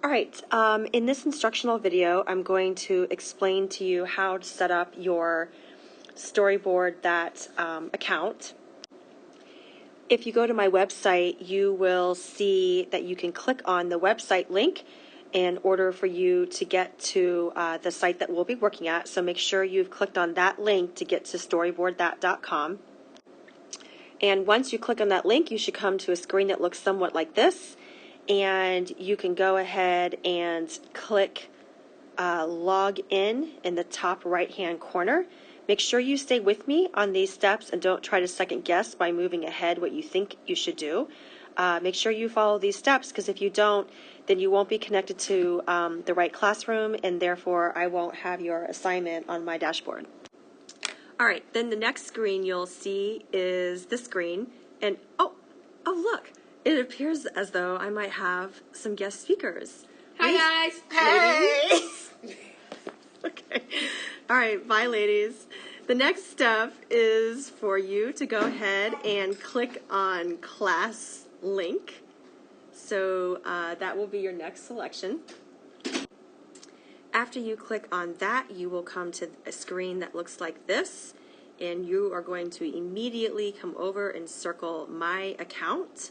All right, in this instructional video, I'm going to explain to you how to set up your Storyboard that account. If you go to my website, you will see that you can click on the website link in order for you to get to the site that we'll be working at. So make sure you've clicked on that link to get to storyboardthat.com. And once you click on that link, you should come to a screen that looks somewhat like this. And you can go ahead and click log in the top right hand corner. Make sure you stay with me on these steps and don't try to second guess by moving ahead what you think you should do. Make sure you follow these steps, because if you don't, then you won't be connected to the right classroom, and therefore I won't have your assignment on my dashboard. All right, then the next screen you'll see is this screen, and oh look, it appears as though I might have some guest speakers. Hi guys. Hey. Okay. All right, bye ladies. The next step is for you to go ahead and click on class link. So that will be your next selection. After you click on that, you will come to a screen that looks like this, and you are going to immediately come over and circle my account.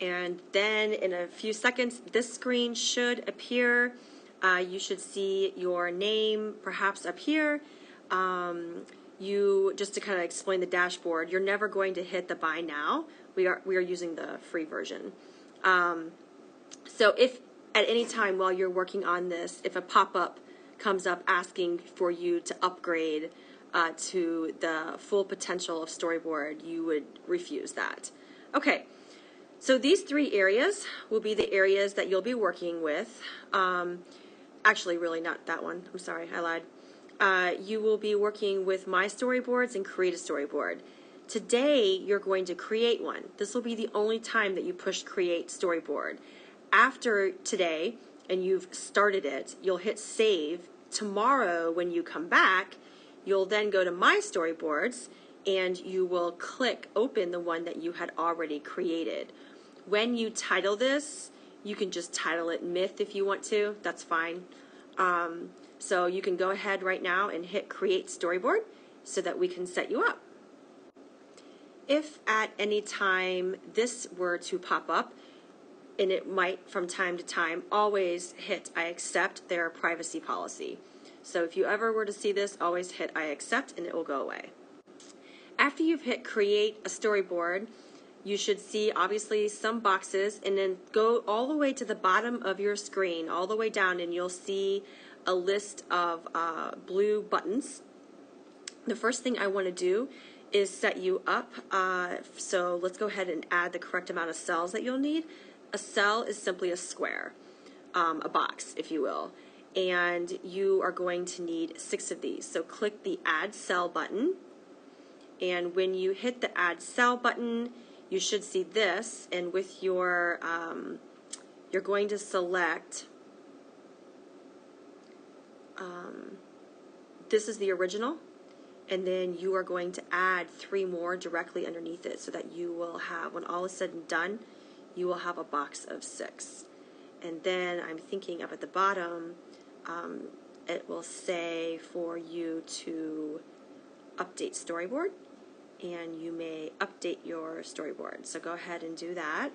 And then in a few seconds, this screen should appear. You should see your name perhaps up here. Just to kind of explain the dashboard, you're never going to hit the buy now. We are using the free version. So if at any time while you're working on this, if a pop-up comes up asking for you to upgrade to the full potential of Storyboard, you would refuse that. Okay. So these three areas will be the areas that you'll be working with. Actually, really not that one. I'm sorry, I lied. You will be working with my storyboards and create a storyboard. Today, you're going to create one. This will be the only time that you push create storyboard. After today, and you've started it, you'll hit save. Tomorrow, when you come back, you'll then go to my storyboards and you will click open the one that you had already created. When you title this, you can just title it Myth if you want to. That's fine. So you can go ahead right now and hit Create Storyboard so that we can set you up. If at any time this were to pop up, and it might from time to time, always hit I accept their privacy policy. So if you ever were to see this, always hit I accept and it will go away. After you've hit Create a Storyboard, you should see obviously some boxes, and then go all the way to the bottom of your screen, all the way down, and you'll see a list of blue buttons. The first thing I want to do is set you up. So let's go ahead and add the correct amount of cells that you'll need. A cell is simply a square, a box, if you will. And you are going to need 6 of these. So click the Add Cell button. And when you hit the Add Cell button, you should see this, and with your, you're going to select, this is the original, and then you are going to add 3 more directly underneath it so that you will have, when all is said and done, you will have a box of 6. And then I'm thinking up at the bottom, it will say for you to update Storyboard, and you may update your storyboard. So go ahead and do that.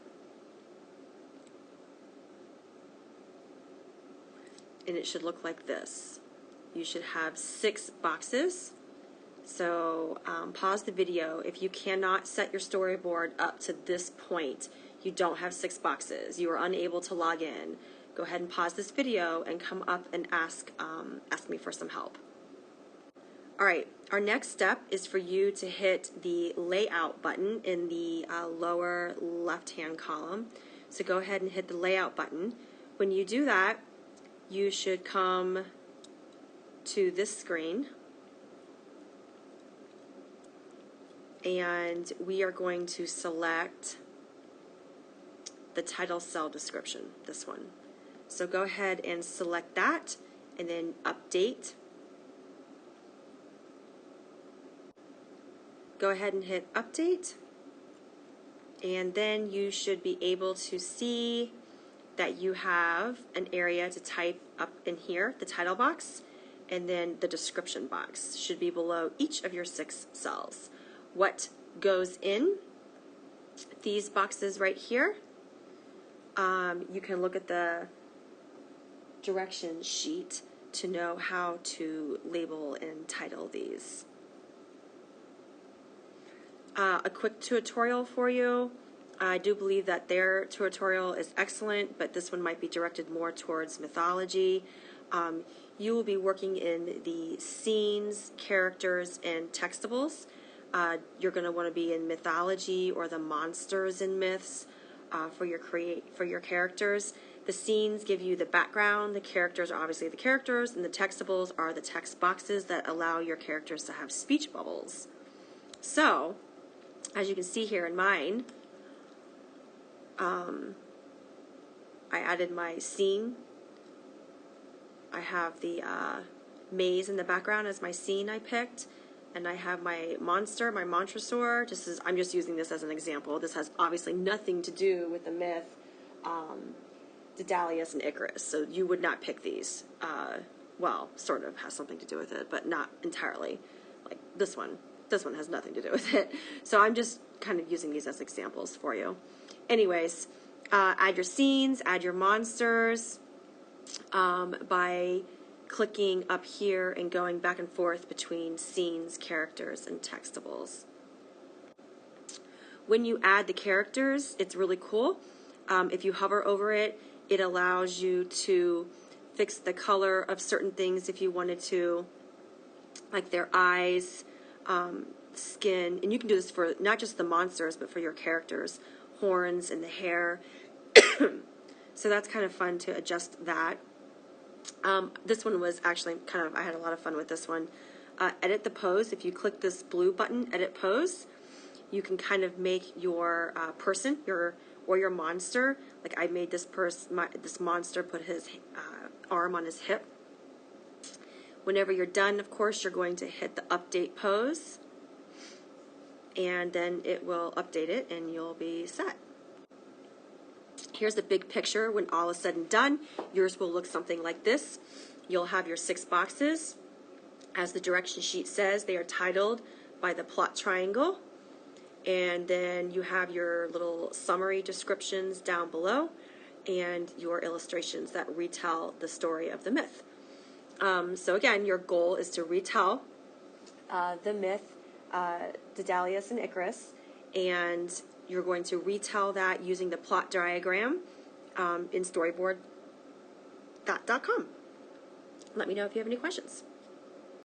And it should look like this. You should have 6 boxes. So pause the video. If you cannot set your storyboard up to this point, you don't have 6 boxes, you are unable to log in, go ahead and pause this video and come up and ask me for some help. All right, our next step is for you to hit the Layout button in the lower left-hand column. So go ahead and hit the Layout button. When you do that, you should come to this screen, and we are going to select the title cell description, this one. So go ahead and select that, and then update. Go ahead and hit update, And then you should be able to see that you have an area to type up in here, the title box, and then the description box should be below each of your 6 cells. What goes in these boxes right here, you can look at the direction sheet to know how to label and title these. A quick tutorial for you. I do believe that their tutorial is excellent, but this one might be directed more towards mythology. You will be working in the scenes, characters, and textables. You're going to want to be in mythology or the monsters and myths for your characters. The scenes give you the background. The characters are obviously the characters, and the textables are the text boxes that allow your characters to have speech bubbles. So, as you can see here in mine, I added my scene. I have the maze in the background as my scene I picked, and I have my monster, my Montresor. I'm just using this as an example. This has obviously nothing to do with the myth, Daedalus and Icarus, so you would not pick these. Well, sort of has something to do with it, but not entirely. Like this one has nothing to do with it. So I'm just kind of using these as examples for you. Anyways, add your scenes, add your monsters by clicking up here and going back and forth between scenes, characters, and textables. When you add the characters, it's really cool. If you hover over it, it allows you to fix the color of certain things if you wanted to, like their eyes, skin, and you can do this for not just the monsters, but for your characters, horns and the hair. So that's kind of fun to adjust that. This one was actually I had a lot of fun with this one. Edit the pose. If you click this blue button, edit pose, you can kind of make your person, your monster. Like I made this this monster put his arm on his hip. Whenever you're done, of course, you're going to hit the update pose, and then it will update it, and you'll be set. Here's the big picture when all is said and done. Yours will look something like this. You'll have your 6 boxes. As the direction sheet says, they are titled by the plot triangle. And then you have your little summary descriptions down below and your illustrations that retell the story of the myth. So again, your goal is to retell the myth, Daedalus and Icarus, and you're going to retell that using the plot diagram in storyboard.com. Let me know if you have any questions.